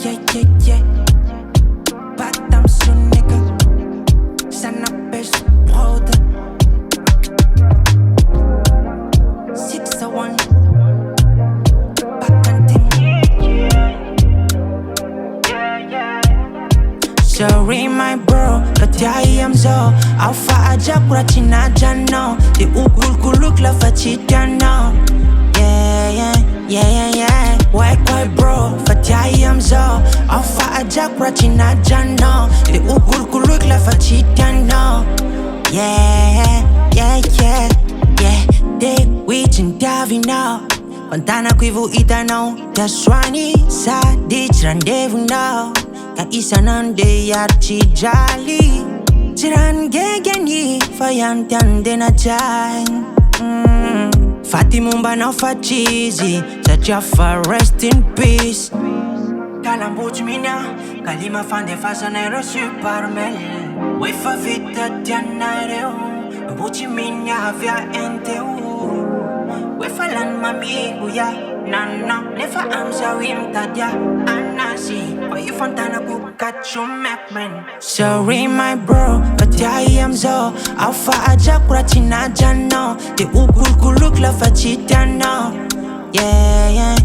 yeah. Bagdams, you nigga. Sana best brother. 601. Sorry my bro, but I am so Alpha aja kurachina jano The ukul kuluk la fachita no Yeah Why bro, but I am so Alpha aja kurachina jano The ukul kuluk la fachita no Yeah They within Davino Pantana kuivu itano Taswani sa dich rendezvous now Ka isa nande yarchi jali Tiran gegeni fayantande na jai Fatimumba no fachizi Sachafa rest in peace Kalambuch mina Kalima fande fasanero supermel Wefa vita tianareo Buchi minya via enteu Wefalan mami uya Nana nefa amsa wim tadya Anasi Why you fontana ku catch your map man Sorry my bro But I am so Alpha aja kurachina jano The ukul kuluk la fachita no Yeah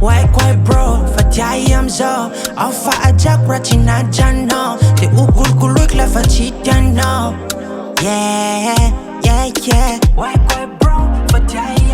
Why bro But I am so Alpha aja kurachina jano The ukul kuluk la fachita no Yeah Why bro But I